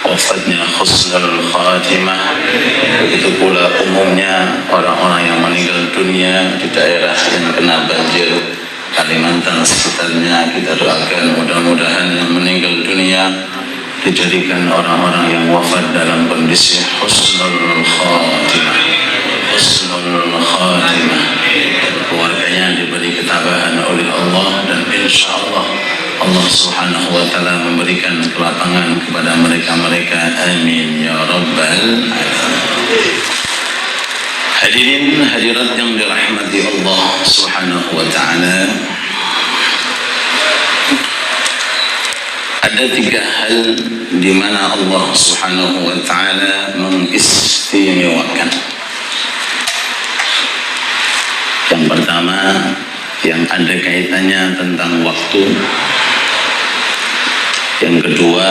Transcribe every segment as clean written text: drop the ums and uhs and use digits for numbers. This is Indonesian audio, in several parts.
wafatnya husnul khatimah. Begitu pula umumnya orang-orang yang meninggal dunia di daerah yang kena banjir Kalimantan sekitarnya, kita doakan mudah-mudahan yang meninggal dunia dijadikan orang-orang yang wafat dalam kondisi husnul khatimah, husnul khatimah. Keluarganya diberi ketabahan oleh Allah, dan insya Allah Allah subhanahu wa ta'ala memberikan kelapangan kepada mereka-mereka. Amin ya rabbal alamin. Hadirin hadirat yang dirahmati Allah subhanahu wa ta'ala, ada 3 hal di mana Allah subhanahu wa ta'ala mengistimewakan. Yang pertama, yang ada kaitannya tentang waktu. Yang kedua,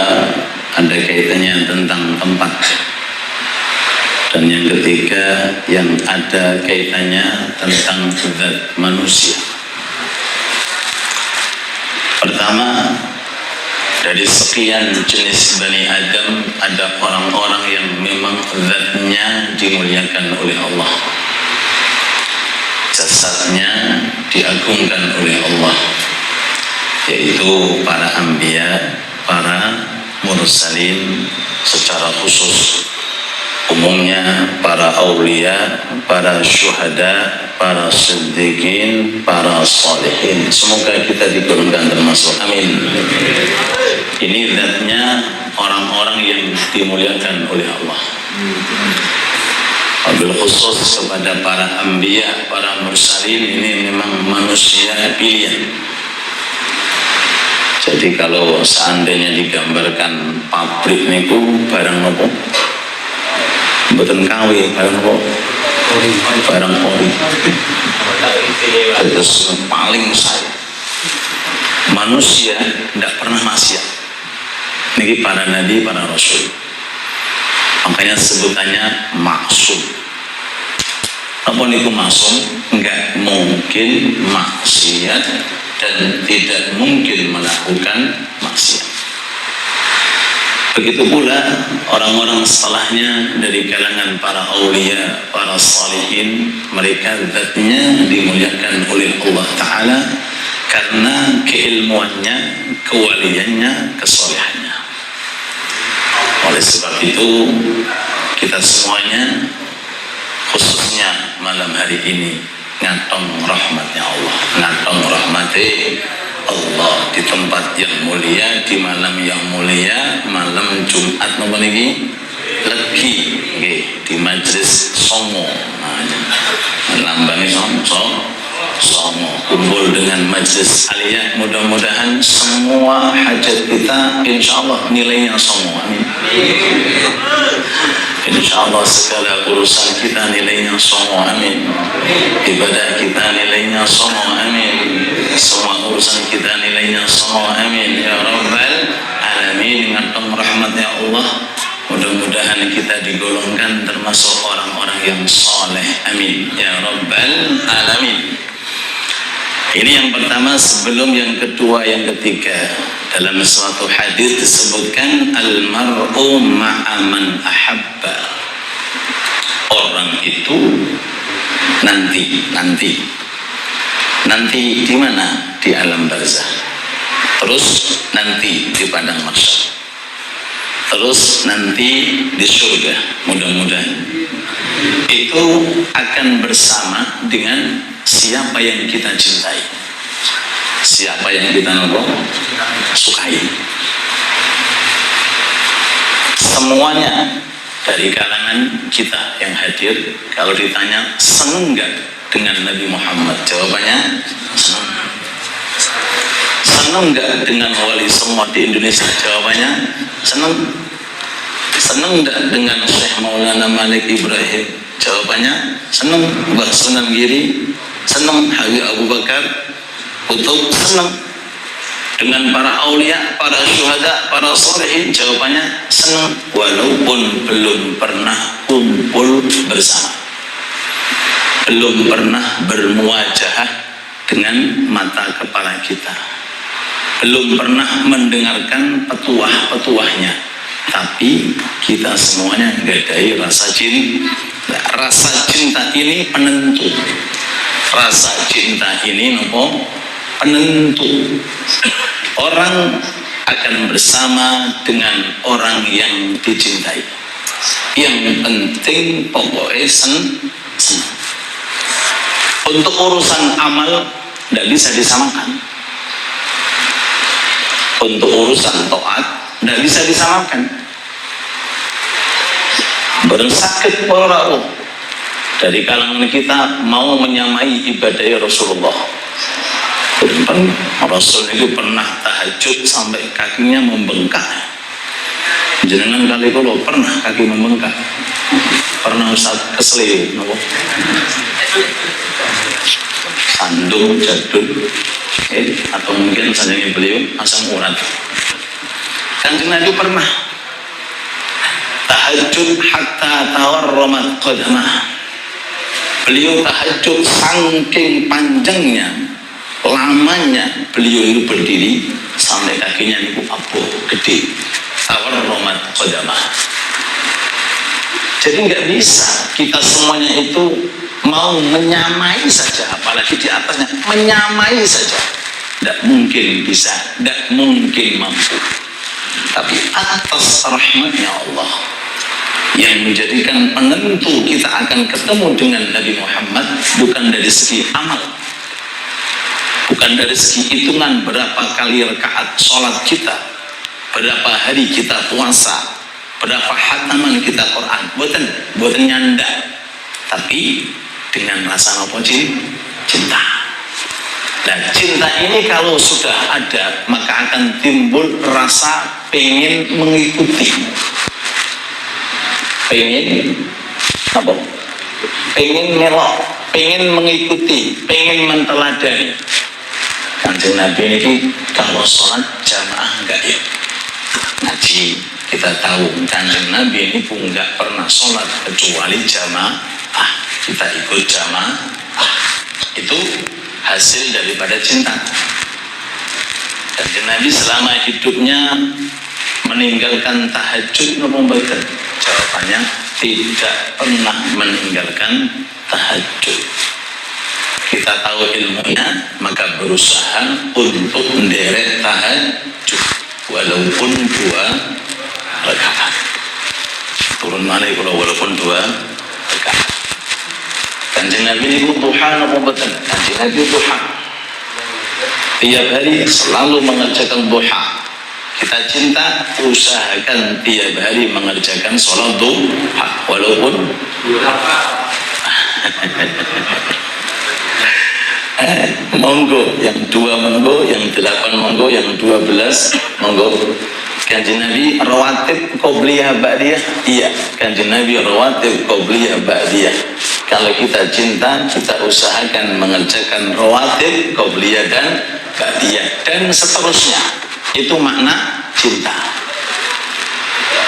ada kaitannya tentang tempat. Dan yang ketiga, yang ada kaitannya tentang zat manusia. Pertama, dari sekian jenis Bani Adam, ada orang-orang yang memang zatnya dimuliakan oleh Allah, jasadnya diagungkan oleh Allah, yaitu para anbiya, para mursalin secara khusus, umumnya para aulia, para syuhada, para siddiqin, para salihin. Semoga kita digolongkan termasuk. Amin. Ini zatnya orang-orang yang dimuliakan oleh Allah. Wabil khusus kepada para anbiya, para mursalin, ini memang manusia pilihan. Jadi kalau seandainya digambarkan pabrik niku barang nopo, mboten kawe barang nopo, barang pori. Terus paling saya manusia tidak pernah maksiat. Niki para nabi, para rasul. Makanya sebutannya maksum. Apa niku maksum? Enggak mungkin maksiat dan tidak mungkin melakukan maksiat. Begitu pula orang-orang setelahnya dari kalangan para aulia, para salihin, mereka zatnya dimuliakan oleh Allah Ta'ala karena keilmuannya, kewaliannya, kesolehannya. Oleh sebab itu, kita semuanya, khususnya malam hari ini, ngatong rahmatnya Allah, ngatong rahmati Allah di tempat yang mulia, di malam yang mulia, malam Jumat nomor ini lagi di majlis Songo, lambangnya Songo, kumpul dengan majlis aliyah. Mudah-mudahan semua hajat kita insya Allah nilainya Songo. Amin. Insya Allah segala urusan kita nilainya Songo. Amin. Ibadah kita nilainya Songo. Amin. Semua urusan kita nilainya Songo. Amin ya rabbal alamin. Dengan rahmatnya Allah, mudah-mudahan kita digolongkan termasuk orang-orang yang soleh. Amin ya rabbal alamin. Ini yang pertama. Sebelum yang kedua, yang ketiga, dalam suatu hadis disebutkan al-mar'u ma'aman ahabba. Orang itu nanti di mana? Di alam barzah. Terus nanti di padang mahsyar. Terus nanti di surga. Mudah-mudahan itu akan bersama dengan siapa yang kita cintai, siapa yang kita sukai. Semuanya dari kalangan kita yang hadir, kalau ditanya seneng nggak dengan Nabi Muhammad, jawabannya seneng. Seneng nggak dengan wali semua di Indonesia, jawabannya seneng. Seneng nggak dengan Syekh Maulana Malik Ibrahim, jawabannya seneng. Mbah Sunan Giri seneng, Habib Abu Bakar Kutub seneng. Dengan para aulia, para syuhada, para solehin, jawabannya seneng, walaupun belum pernah kumpul bersama, belum pernah bermuajahah dengan mata kepala kita, belum pernah mendengarkan petuah-petuahnya, tapi tapi kita semuanya gadai rasa cinta. Rasa cinta ini penentu. Rasa cinta ini nopo penentu. Orang akan bersama dengan orang yang dicintai. Yang penting pokoknya senang. Untuk urusan amal tidak bisa disamakan. Untuk urusan taat tidak bisa disamakan. Bersakit para dari kalangan kita mau menyamai ibadah Rasulullah. Rasul itu pernah tahajud sampai kakinya membengkak. Jenengan kali kalau pernah kaki membengkak, pernah Ustaz keseliu, sandung jadul, atau mungkin saja beliau asam urat. Kanjeng Nabi pernah tahajud hatta tawarramat qadamah. Beliau tahajud saking panjangnya, lamanya beliau itu berdiri sampai kakinya itu abuh gede. Tawarramat qadamah. Jadi nggak bisa kita semuanya itu mau menyamai saja, apalagi di atasnya menyamai saja. Tidak mungkin bisa, tidak mungkin mampu. Tapi atas rahmatnya Allah yang menjadikan penentu kita akan ketemu dengan Nabi Muhammad bukan dari segi amal, bukan dari segi hitungan berapa kali rakaat sholat kita, berapa hari kita puasa, berapa hataman kita Quran, buatan nyanda, tapi dengan rasa nopo cinta. Dan cinta ini kalau sudah ada maka akan timbul rasa pengen mengikuti, pengen apa? Pengen melok, pengen mengikuti, pengen menteladani. Kanjeng Nabi ini kalau sholat jamaah enggak ya? Ngaji kita tahu Kanjeng Nabi ini pun enggak pernah sholat kecuali jamaah. Kita ikut jamaah. Itu hasil daripada cinta. Kanjeng Nabi selama hidupnya meninggalkan tahajud nopo mboten? Jawabannya tidak pernah meninggalkan tahajud. Kita tahu ilmunya, maka berusaha untuk menderek tahajud walaupun 2 rakaat. Turun mana kalau walaupun 2 rakaat. Kanjeng Nabi ini duha nopo mboten? Kanjeng Nabi duha. Tiap hari selalu mengerjakan duha. Kita cinta, usahakan tiap hari mengerjakan sholat duha walaupun monggo, yang 2 monggo, yang 8 monggo, yang 12 monggo. Kanjeng Nabi rawatib qobliyah ba'diyah. Iya, Kanjeng Nabi rawatib qobliyah ba'diyah. Kalau kita cinta, kita usahakan mengerjakan rawatib qobliyah dan ba'diyah dan seterusnya. Itu makna cinta.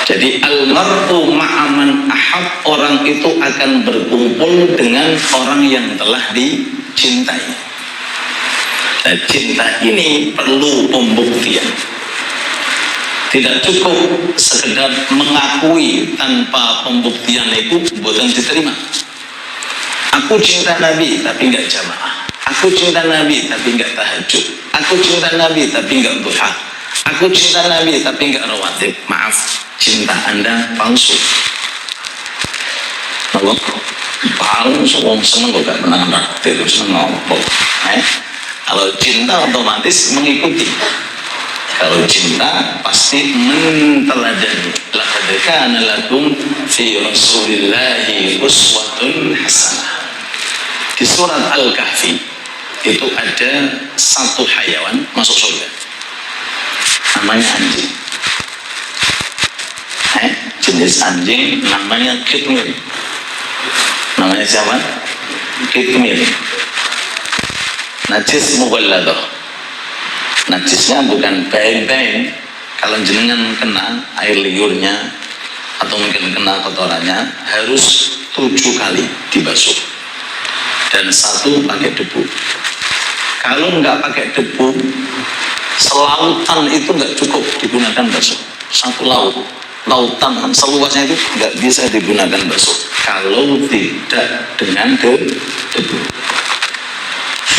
Jadi almar'u ma'aman ahab, orang itu akan berkumpul dengan orang yang telah dicintai. Nah, cinta ini perlu pembuktian. Tidak cukup sekedar mengakui tanpa pembuktian itu bukan diterima. Aku cinta Nabi tapi enggak jamaah. Aku cinta Nabi tapi enggak tahajud. Aku cinta Nabi tapi enggak duha. Aku cinta Nabi tapi enggak rawatib. Maaf, cinta Anda palsu. Allah palsu, wong seneng kok gak pernah ngerti seneng apa. Kalau cinta otomatis mengikuti. Kalau cinta pasti menteladani. Laqad kana lakum fi Rasulillahi uswatun hasanah. Di surat Al-Kahfi itu ada satu hayawan masuk surga. Namanya anjing. Jenis anjing namanya kitmir. Namanya siapa? Kitmir. Najis mughalladah. Najisnya bukan bain-bain. Kalau jenengan kena air liurnya atau mungkin kena kotorannya, harus 7 kali dibasuh dan 1 pakai debu. Kalau nggak pakai debu, selautan itu nggak cukup digunakan basuh. 1 laut lautan seluasnya itu nggak bisa digunakan bakso kalau tidak dengan debu.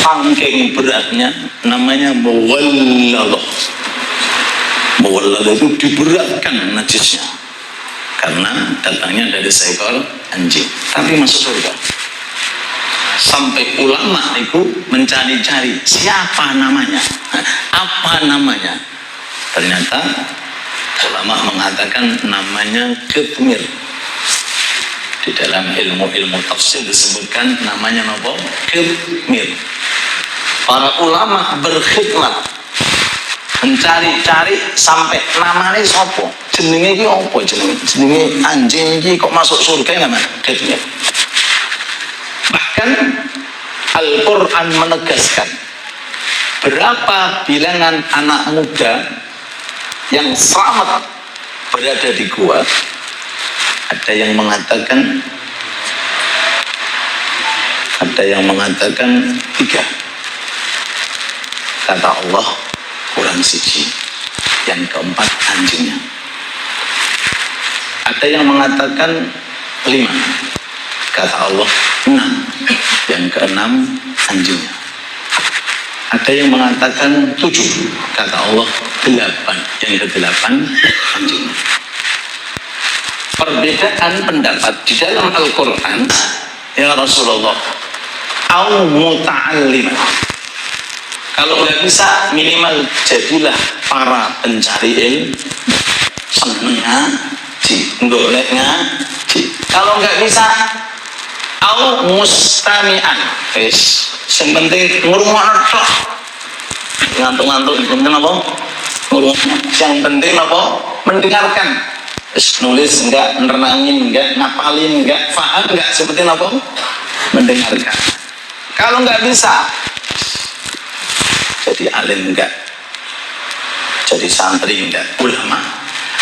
Saking beratnya namanya muwallalah. Muwallalah itu diberatkan najisnya karena datangnya dari seekor anjing, tapi masuk surga. Sampai ulama itu mencari-cari siapa namanya, apa namanya. Ternyata ulama mengatakan namanya Qitmir. Di dalam ilmu tafsir disebutkan namanya apa? Qitmir. Para ulama berkhidmat mencari-cari sampai namanya sopo, jenenge iki apa jenenge anjing iki kok masuk surga namanya Qitmir. Bahkan Al-Quran menegaskan berapa bilangan anak muda yang selamat berada di gua. Ada yang mengatakan 3. Kata Allah kurang siji, yang keempat anjingnya. Ada yang mengatakan 5, kata Allah 6, yang keenam anjingnya. Ada yang mengatakan 7, kata Allah 8, yang ke-8 anjingnya. Perbedaan pendapat di dalam Al-Quran, ya Rasulullah, au muta'allim. Kalau nggak bisa, minimal jadilah para pencari ilmu, seneng ngaji, golek ngaji. Kalau nggak bisa, au mustami'an, yang penting ngurungokno tok. Ngantuk-ngantuk, yang penting apa? Yang penting apa? Mendengarkan. Nulis enggak, nerenangin enggak, ngapalin enggak, paham enggak, seperti apa? Mendengarkan. Kalau enggak bisa, jadi alim enggak, jadi santri enggak, ulama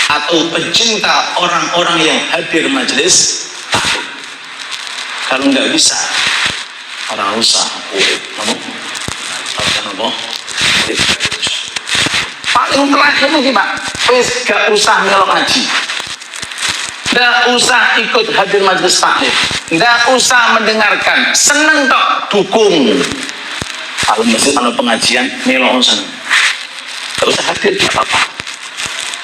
atau pecinta orang-orang yang hadir majelis taklim. Kalau enggak bisa, orang usah urip, apa? Paling terakhir nih Pak, wis gak usah melok ngaji. Nggak usah ikut hadir majelis taklim, nggak usah mendengarkan, seneng tok, dukung. Kalau masjid ada pengajian, melok seneng. Nggak usah hadir, tidak apa-apa.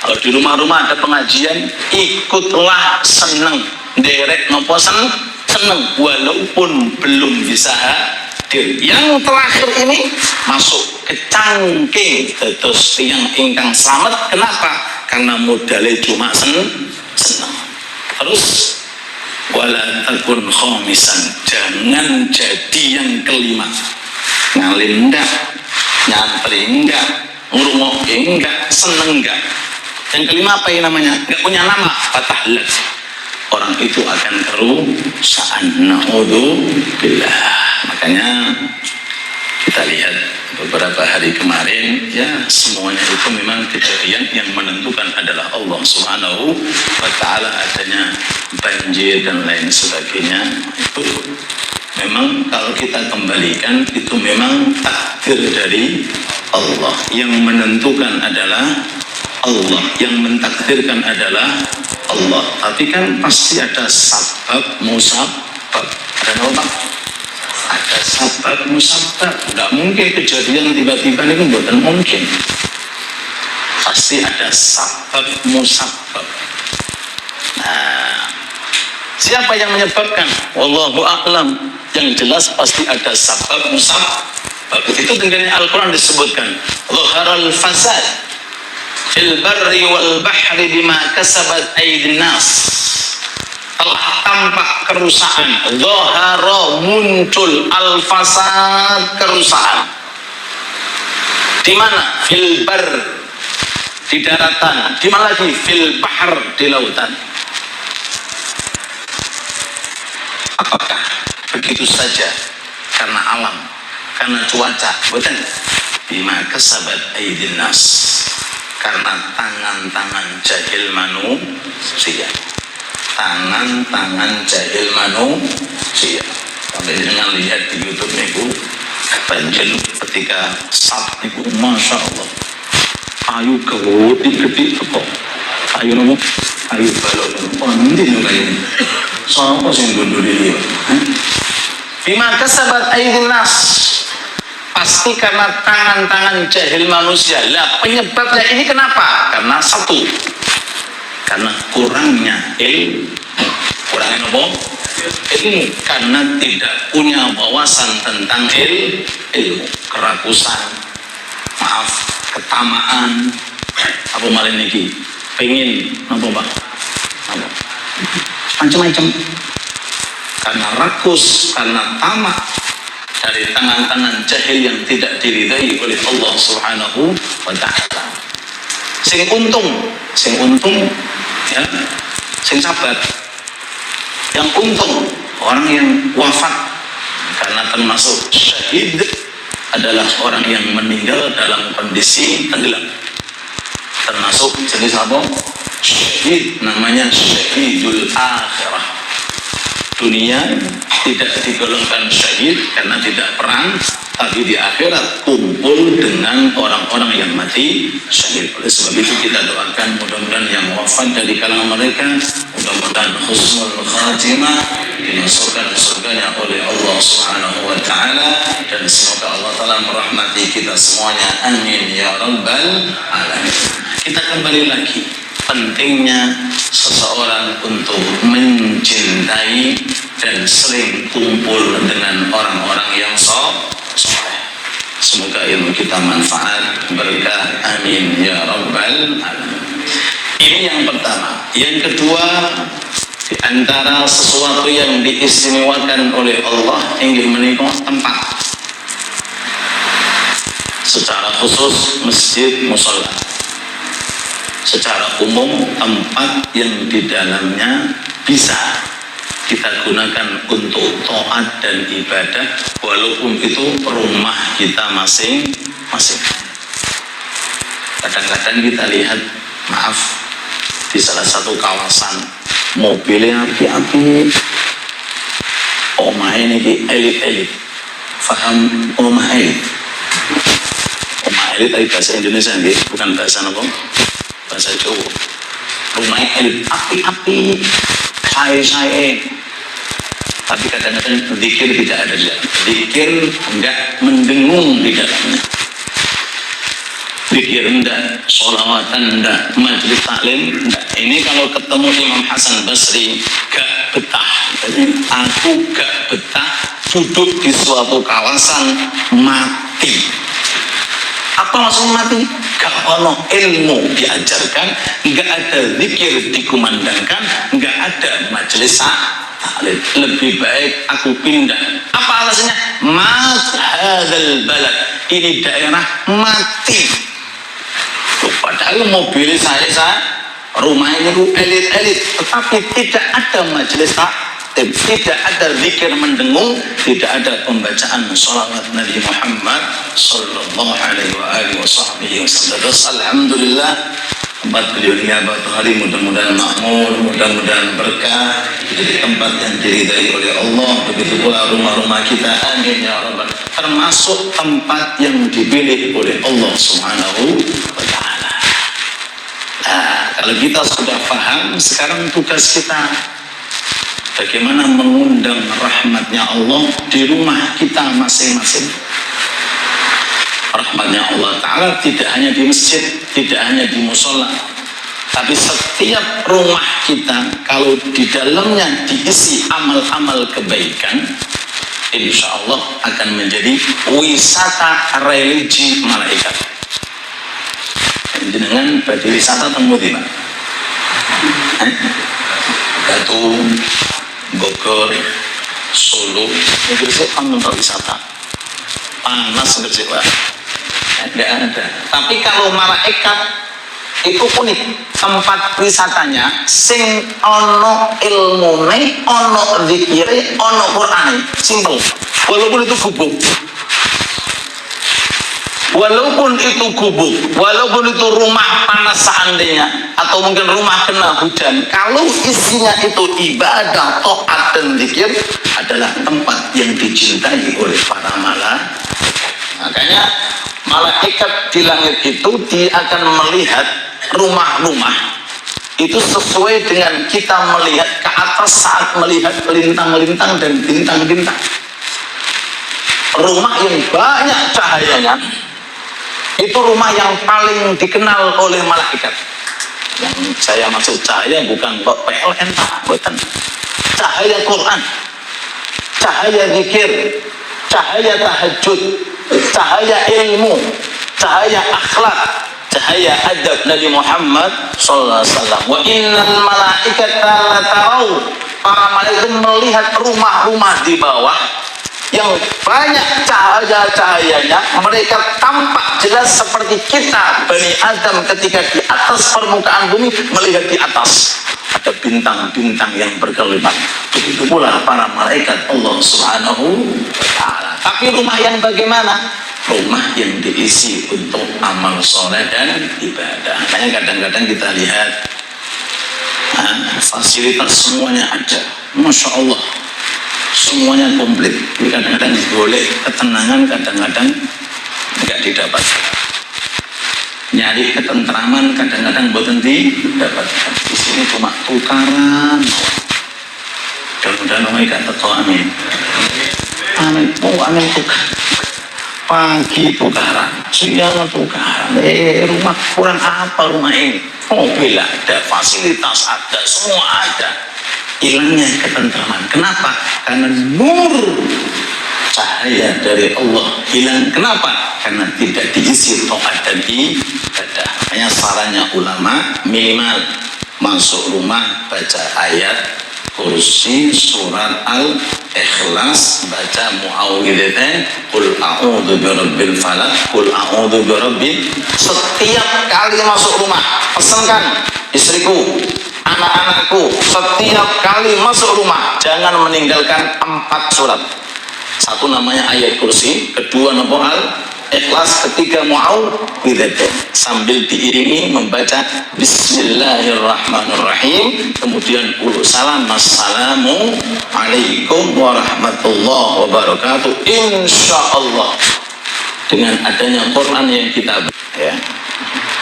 Kalau di rumah-rumah ada pengajian, ikutlah seneng, derek nopo seneng, walaupun belum bisa hadir. Yang terakhir ini masuk ke cangking terus yang ingkang selamat. Kenapa? Karena modalnya cuma seneng. Terus wala takun khamisan, jangan jadi yang kelima. Ngalim enggak, nyantri enggak, ngurungok enggak, seneng enggak. Yang kelima apa yang namanya? Enggak punya nama, fatahlat. Orang itu akan kerusakan. Na'udzubillah. Makanya kita lihat beberapa hari kemarin, ya semuanya itu memang kejadian yang menentukan adalah Allah Subhanahu wa Ta'ala. Adanya banjir dan lain sebagainya itu memang kalau kita kembalikan itu memang takdir dari Allah. Yang menentukan adalah Allah, yang mentakdirkan adalah Allah. Tapi kan pasti ada sabab musabab. Ada apa? Ada sabab musabab. Tidak mungkin kejadian tiba-tiba ini bukan mungkin. Pasti ada sabab musabab. Nah, siapa yang menyebabkan? Wallahu a'lam. Yang jelas pasti ada sabab musabab. Itu dengan Al-Quran disebutkan Zaharal fasad fil barri wal bahri bima kasabat aydin nas. Telah tampak kerusakan, zahara muncul al-fasad, kerusakan. Di mana? Fil bar, di daratan. Di mana lagi? Fil bahr, di lautan. Apakah begitu saja karena alam, karena cuaca? Betul. Bima kasabat aydin nas, karena tangan-tangan jahil manusia. Tangan-tangan jahil manusia. Sampai dengan lihat di YouTube niku banjir ketika saat niku, masya Allah, ayu gede-gede kok, ayu nopo Ayo balok penting kayak soal apa sih dulu dia? Bima kasabat aydin nas, pasti karena tangan-tangan jahil manusia. Lah penyebabnya ini kenapa? Karena satu, karena kurangnya ilmu. Kurangnya apa? Ilmu. Karena tidak punya wawasan tentang ilmu. Kerakusan, maaf, ketamaan, apa malah ini? Pengen apa pak? Apa? Macam-macam. Karena rakus, karena tamak dari tangan-tangan jahil yang tidak diridai oleh Allah Subhanahu wa ta'ala. Sing untung ya, sing sabar. Yang untung orang yang wafat, karena termasuk syahid adalah orang yang meninggal dalam kondisi tenggelam. Termasuk jenis apa? Syahid, namanya syahidul akhirah. Dunia tidak digolongkan syahid karena tidak perang, tapi di akhirat kumpul dengan orang-orang yang mati syahid. Oleh sebab itu kita doakan mudah-mudahan yang wafat dari kalangan mereka mudah-mudahan husnul khatimah, dimasukkan surganya oleh Allah Subhanahu wa ta'ala, dan semoga Allah ta'ala merahmati kita semuanya, amin ya rabbal alamin. Kita kembali lagi, pentingnya seseorang untuk mencintai dan sering kumpul dengan orang-orang yang soleh. Semoga ilmu kita manfaat, berkah, amin ya rabbal alamin. Ini yang pertama. Yang kedua, di antara sesuatu yang diistimewakan oleh Allah inggih menika tempat. Secara khusus masjid mushola. Secara umum tempat yang di dalamnya bisa kita gunakan untuk taat dan ibadah, walaupun itu rumah kita masing-masing. Kadang-kadang kita lihat, maaf, di salah satu kawasan mobilnya api-api, omah ini elit-elit, faham omah elit? Omah elit dari bahasa Indonesia, bukan bahasa apa? Bahasa Jawa. Rumah elit, api-api, saya. Tapi kadang-kadang zikir tidak ada di dalam. Zikir enggak mendengung di dalamnya. Zikir enggak, sholawatan enggak, majlis taklim enggak. Ini kalau ketemu Imam Hasan Basri, gak betah. Aku gak betah duduk di suatu kawasan mati. Apa maksud mati? Gak ono ilmu diajarkan, gak ada zikir dikumandangkan, gak ada majelis taklim. Lebih baik aku pindah. Apa alasannya? Mat hadzal balad. Ini daerah mati. Padahal mobil saya rumah ini elit-elit, tetapi tidak ada majelis taklim, tidak ada zikir mendengung, tidak ada pembacaan sholawat Nabi Muhammad sallallahu alaihi wasallam. Alhamdulillah, tempat beliau ini hari mudah-mudahan makmur, mudah-mudahan berkah, jadi tempat yang diridai oleh Allah. Begitu pula rumah-rumah kita, amin ya rabbal, termasuk tempat yang dipilih oleh Allah Subhanahu wa ta'ala. Nah, kalau kita sudah paham, sekarang tugas kita bagaimana mengundang rahmatnya Allah di rumah kita masing-masing. Rahmatnya Allah Ta'ala tidak hanya di masjid, tidak hanya di musola, tapi setiap rumah kita kalau di dalamnya diisi amal-amal kebaikan, insya Allah akan menjadi wisata religi malaikat. Dengan bagi wisata temu di mana? Batu, Bogor, Solo, Gresik kan untuk wisata. Panas Gresik Pak. Enggak ada. Tapi kalau malaikat itu unik, tempat wisatanya sing ono ilmune, ono zikire, ono Qur'ane. Simpel. Walaupun itu gubuk. Walaupun itu gubuk, walaupun itu rumah panas seandainya, atau mungkin rumah kena hujan, kalau isinya itu ibadah, taat dan zikir, adalah tempat yang dicintai oleh para malaikat. Makanya malaikat di langit itu dia akan melihat rumah-rumah itu sesuai dengan kita melihat ke atas saat melihat lintang-lintang dan bintang-bintang. Rumah yang banyak cahayanya itu rumah yang paling dikenal oleh malaikat. Yang saya maksud cahaya bukan kok PLN, bukan. Cahaya Quran, cahaya zikir, cahaya tahajud, cahaya ilmu, cahaya akhlak, cahaya adab Nabi Muhammad sallallahu alaihi wasallam. Wa innal malaikata latarau, para malaikat melihat rumah-rumah di bawah yang banyak cahaya-cahayanya, mereka tampak jelas seperti kita Bani Adam ketika di atas permukaan bumi melihat di atas ada bintang-bintang yang berkelipat. Begitu pula para malaikat Allah Subhanahu wa ta'ala. Tapi rumah yang bagaimana? Rumah yang diisi untuk amal soleh dan ibadah. Makanya kadang-kadang kita lihat fasilitas semuanya ada, Masya Allah, semuanya komplit. Kadang-kadang boleh ketenangan, kadang-kadang nggak didapat. Nyari ketentraman, kadang-kadang boten didapatkan. Di sini cuma tukaran. Mudah-mudahan mereka teko, amin. Amin. Oh, amin tukar. Pagi tukaran, siang tukaran. Rumah kurang apa rumah ini? Mobil ada, fasilitas ada, semua ada. Hilangnya ketentraman. Kenapa? Karena nur cahaya dari Allah hilang. Kenapa? Karena tidak diisi taat dan ibadah. Makanya sarannya ulama minimal masuk rumah baca ayat kursi, surat Al-Ikhlas, baca muawwidzatain, qul a'udzu birabbil falaq, qul a'udzu birabbin. Setiap kali masuk rumah, pesankan istriku, anak-anakku, setiap kali masuk rumah jangan meninggalkan 4 surat. Satu namanya ayat kursi, kedua nama Al-Ikhlas, ketiga muawwidzatain, sambil diiringi membaca Bismillahirrahmanirrahim, kemudian salam, assalamu alaikum warahmatullahi wabarakatuh. Insyaallah dengan adanya Quran yang kita ya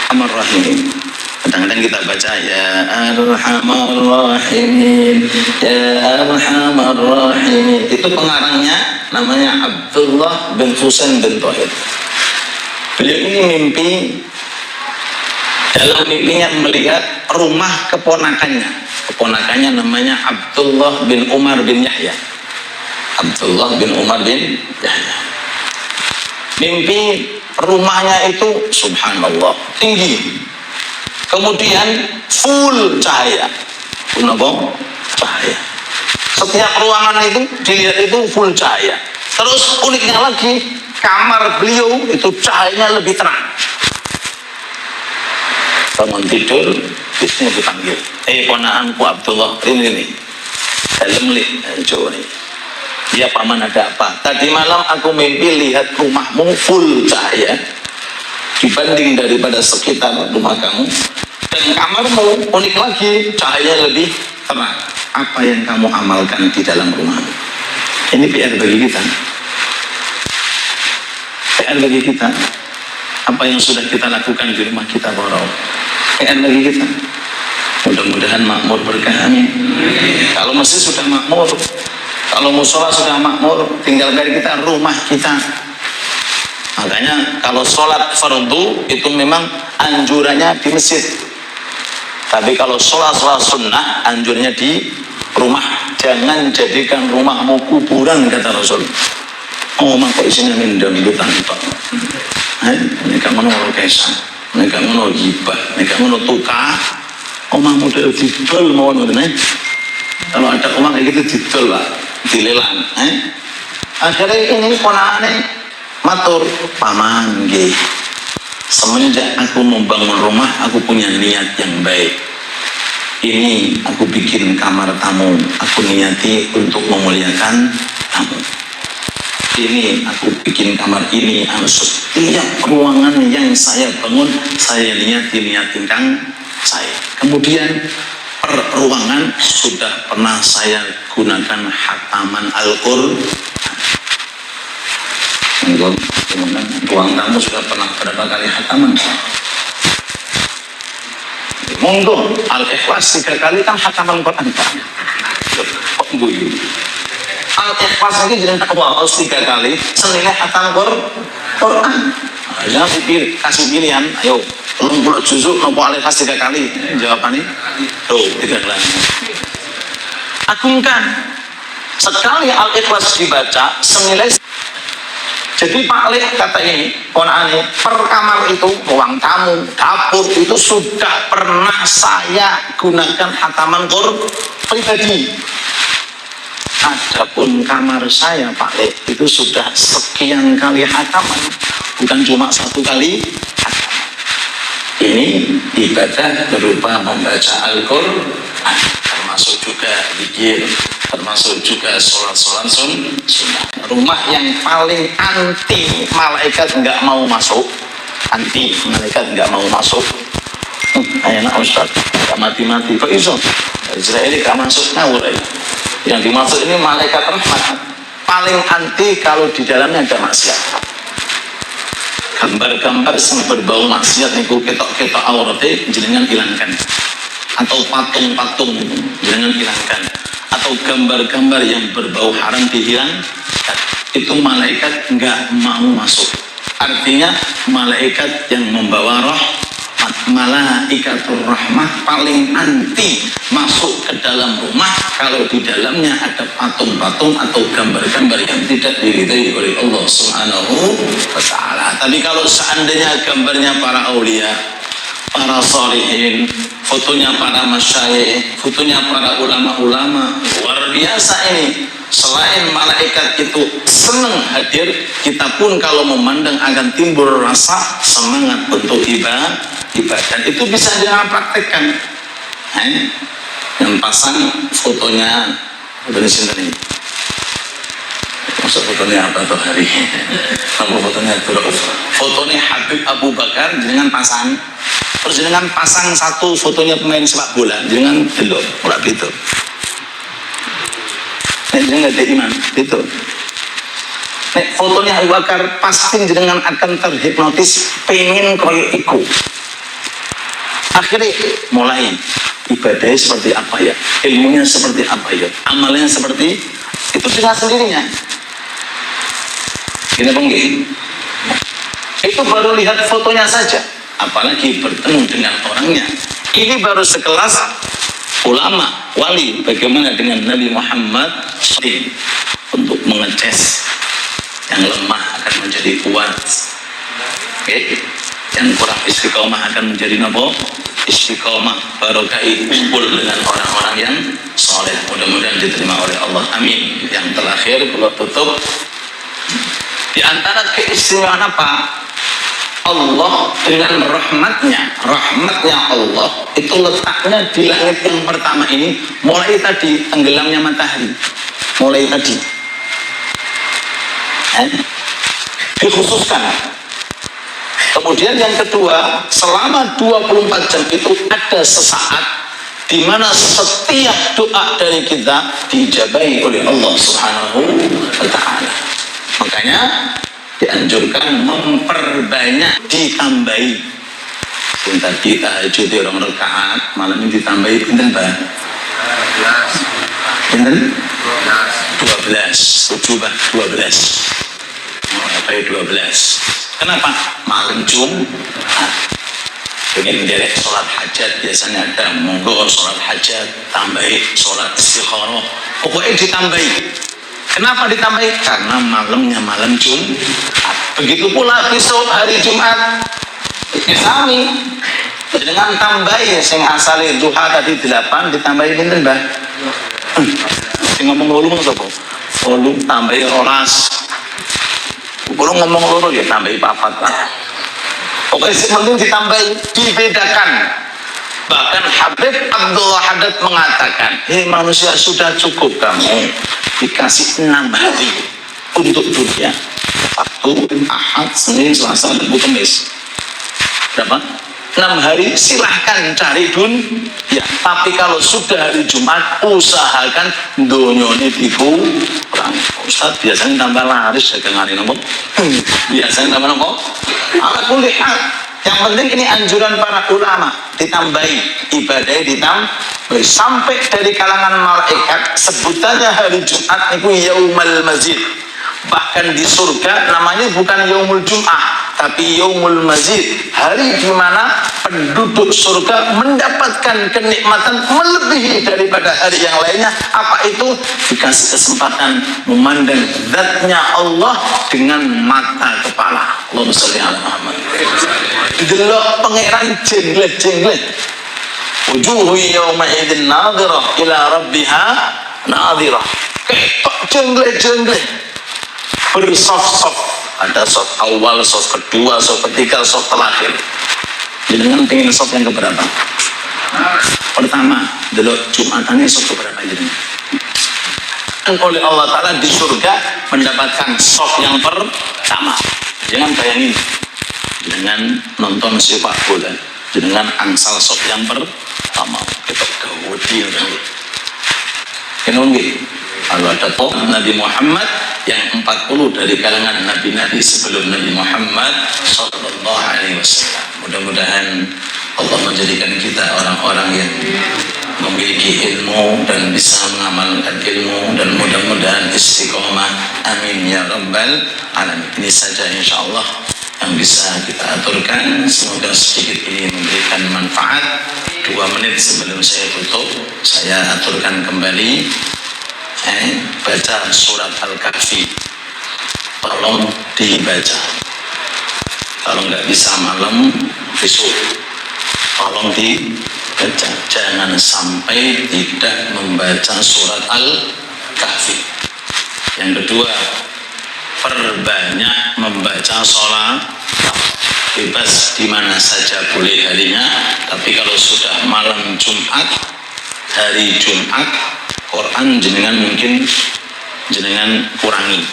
Arhamar Rahimin, kadang-kadang kita baca ya Arhamar Rahimin, ya Arhamar Rahimin. Itu pengarangnya namanya Abdullah bin Husain bin Thahir. Beliau ini mimpi, dalam mimpinya melihat rumah keponakannya namanya Abdullah bin Umar bin Yahya. Abdullah bin Umar bin Yahya. Mimpi rumahnya itu subhanallah tinggi, kemudian full cahaya. Kenapa? Cahaya. Setiap ruangan itu dilihat itu full cahaya. Terus uniknya lagi, kamar beliau itu cahayanya lebih terang. Bangun tidur, biasanya dipanggil, ponaanku Abdullah, ini dalam Jawa nih. Ya paman, ada apa? Tadi malam aku mimpi lihat rumahmu full cahaya dibanding daripada sekitar rumah kamu, dan kamarmu unik lagi, cahaya lebih terang. Apa yang kamu amalkan di dalam rumahmu? Ini PR bagi kita. PR bagi kita. Apa yang sudah kita lakukan di rumah kita, Boro? PR bagi kita. Mudah-mudahan makmur berkah, amin. Kalau masjid sudah makmur, kalau musola sudah makmur, tinggal dari kita rumah kita. Makanya kalau sholat fardu itu memang anjurannya di masjid. Tapi kalau sholat sunnah anjurnya di rumah. Jangan jadikan rumahmu kuburan, kata Rasul. Oh, maka isinya mindam itu tanpa. Mereka menurut kesan, mereka menurut hibah, mereka menurut tukar. Omahmu udah didol mau nih. Kalau ada omah kayak gitu didol lah, dilelang. Akhirnya ini ponakane matur, paman nggih. Semenjak aku membangun rumah, aku punya niat yang baik. Ini aku bikin kamar tamu, aku niati untuk memuliakan tamu. Ini aku bikin kamar ini, setiap ruangan yang saya bangun, saya niatin saya. Kemudian per ruangan sudah pernah saya gunakan hataman Al-Qur'an. Ruang tamu sudah pernah berapa kali hataman? Monggo Al-Ikhlas 3 kali kan khataman Quran. Kok guyu? Al-Ikhlas ini jeneng Allah 3 kali senilai khatam Quran. Ya kasih pilihan, ayo 30 juzuk nopo Al-Ikhlas 3 kali. Jawabannya tuh 3 kali. Agungkan sekali Al-Ikhlas dibaca senilai. Jadi Pak Lek kata ini, ponane per kamar itu, ruang tamu, dapur itu sudah pernah saya gunakan khataman Quran pribadi. Adapun kamar saya Pak Lek itu sudah sekian kali khataman, bukan cuma 1 kali khataman. Ini ibadah berupa membaca Al-Quran, termasuk juga zikir, termasuk juga sholat sunnah. Rumah yang paling anti malaikat nggak mau masuk, anti malaikat nggak mau masuk. Enak Ustaz, nggak mati-mati kok iso Israel nggak masuk ngawur. Yang dimaksud ini malaikat rahmat, paling anti kalau di dalamnya ada maksiat. Gambar-gambar yang berbau maksiat niku ketok-ketok aurate jenengan hilangkan, atau patung-patung jangan hilangkan, atau gambar-gambar yang berbau haram dihilangkan. Itu malaikat nggak mau masuk. Artinya malaikat yang membawa rahmat, malaikatur rahmah paling anti masuk ke dalam rumah kalau di dalamnya ada patung-patung atau gambar-gambar yang tidak diridhai oleh Allah Subhanahu wa ta'ala. Tapi kalau seandainya gambarnya para aulia, para sholihin, fotonya para masyayikh, fotonya para ulama-ulama, luar biasa ini. Selain malaikat itu senang hadir, kita pun kalau memandang akan timbul rasa semangat untuk ibadah. Itu bisa jangan praktekkan. Yang pasang fotonya dari sini. Maksud fotonya apa tuh hari? Kalau fotonya fotonya Habib Abu Bakar dengan pasang. Terus dengan pasang 1 fotonya pemain sepak bola, jangan delok, ora gitu. Nek jenengan ada iman, gitu. Nek fotonya Abu Bakar pasti jenengan akan terhipnotis, pengen koyo iku. Akhirnya mulai ibadahnya seperti apa ya, ilmunya seperti apa ya, amalnya seperti itu dengan sendirinya. Ini penggih. Itu baru lihat fotonya saja, apalagi bertemu dengan orangnya. Ini baru sekelas ulama, wali. Bagaimana dengan Nabi Muhammad SAW untuk mengeces yang lemah akan menjadi kuat, yang kurang istiqomah akan menjadi nopo istiqomah, barokai kumpul dengan orang-orang yang soleh. Mudah-mudahan diterima oleh Allah, amin. Yang terakhir kalau tutup, di antara keistimewaan apa? Allah dengan rahmatnya Allah itu letaknya di langit yang pertama ini, mulai tadi tenggelamnya matahari, mulai tadi dikhususkan. Kemudian yang kedua, selama 24 jam itu ada sesaat di mana setiap doa dari kita diijabahi oleh Allah Subhanahu wa ta'ala. Makanya dianjurkan memperbanyak, ditambahi. Tadi tahajud 2 rakaat, malam ini ditambahi pinten, Pak? 12. 12. Apa 12? Kenapa? Malam Jumat. Pengen derek sholat hajat, biasanya ada monggo sholat hajat, tambahi sholat istikharah. Pokoknya ditambahi. Kenapa ditambahi? Karena malamnya malam Jumat. Begitu pula besok hari Jumat. Sami dengan tambahi sing asale duha tadi 8 ditambahi pinten, Mbah? Sing ngomong loro sapa? Loro tambahi 12. Kalau ngomong loro ya tambahi 4 lah. Pokoknya penting ditambahi, dibedakan. Bahkan Habib Abdullah Haddad mengatakan, hei manusia, sudah cukup kamu dikasih 6 hari untuk dunia. Sabtu, Ahad, Senin, Selasa, Rabu, Kamis. Berapa? 6 hari silahkan cari dunia. Tapi kalau sudah hari Jumat, usahakan donyone dikurang. Ustaz biasanya tambah laris dagangan ini, biasanya tambah nopo? Ala kulli hal Yang penting ini anjuran para ulama, ditambahi ibadahnya, ditambahi sampai dari kalangan malaikat sebutannya hari Jumat itu Yaumul Mazid. Bahkan di surga namanya bukan Yaumul Jum'ah, tapi Yaumul Mazid, hari di mana penduduk surga mendapatkan kenikmatan melebihi daripada hari yang lainnya. Apa itu? Dikasih kesempatan memandang zatnya Allah dengan mata kepala. Allahumma sholli ala Muhammad. Delok pangeran jenglet-jenglet. Wujuhu yawma idzin nadhirah ila rabbiha nadhirah. Ketok jenglet-jenglet. Bersaf-saf, ada saf awal, saf kedua, saf ketiga, saf terakhir. Jangan pengen saf yang keberapa? Pertama, delok Jumatannya saf keberapa jadi? Oleh Allah Ta'ala di surga mendapatkan saf yang pertama. Jangan bayangin dengan nonton sepak bola, dengan angsal saf yang pertama. Kita gawati kenapa gitu? Kalau ada Nabi Muhammad yang 40 dari kalangan nabi-nabi sebelum Nabi Muhammad sallallahu alaihi wasallam. Mudah-mudahan Allah menjadikan kita orang-orang yang memiliki ilmu dan bisa mengamalkan ilmu, dan mudah-mudahan istiqomah. Amin ya rabbal alamin. Ini saja insyaallah yang bisa kita aturkan. Semoga sedikit ini memberikan manfaat. 2 menit sebelum saya tutup, saya aturkan kembali baca surat Al-Kahfi. Tolong dibaca. Kalau nggak bisa malam, besok tolong dibaca. Jangan sampai tidak membaca surat Al-Kahfi. Yang kedua, perbanyak membaca sholat. Bebas di mana saja boleh harinya, tapi kalau sudah malam Jumat, hari Jumat, Quran jenengan mungkin jenengan kurangi,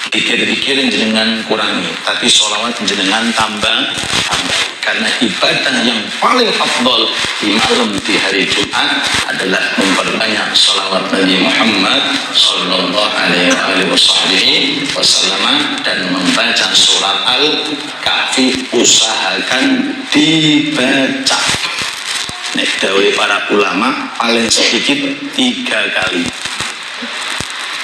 dikir-dikir jenengan kurangi, tapi sholawat jenengan tambah. Karena ibadah yang paling afdol di malam di hari Jumat adalah memperbanyak sholawat Nabi Muhammad sallallahu alaihi wasallam dan membaca surat Al-Kahfi. Usahakan dibaca. Nek dawuh para ulama paling sedikit 3 kali.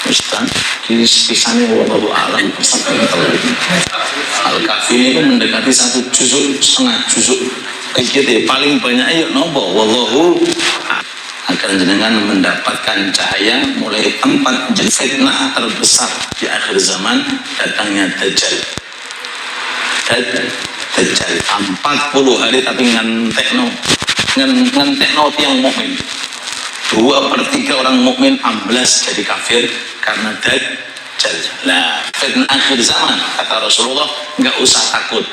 Ustaz, kisahnya wallahu a'lam. Al-Kahfi itu mendekati 1,5 juzuk. Jadi paling banyak yuk nopo wallahu agar jenengan mendapatkan cahaya mulai tempat fitnah terbesar di akhir zaman, datangnya Dajjal. Dajjal 40 hari tapi ngantekno yang mukmin. 2/3 orang mukmin amblas jadi kafir karena Dajjal. Nah, fitnah akhir zaman kata Rasulullah, nggak usah takut.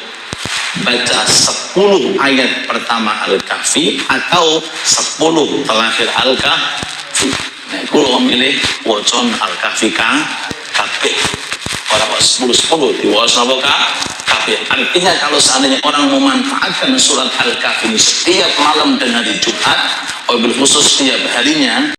Baca 10 ayat pertama Al-Kahfi atau 10 terakhir Al-Kahfi. Nah, kalau memilih wacon Al-Kahfi kabeh. Orang 10 diwaos napa kabeh. Artinya kalau seandainya orang memanfaatkan surat Al-Kahfi ini setiap malam dan hari Jumat, wabil khusus setiap harinya,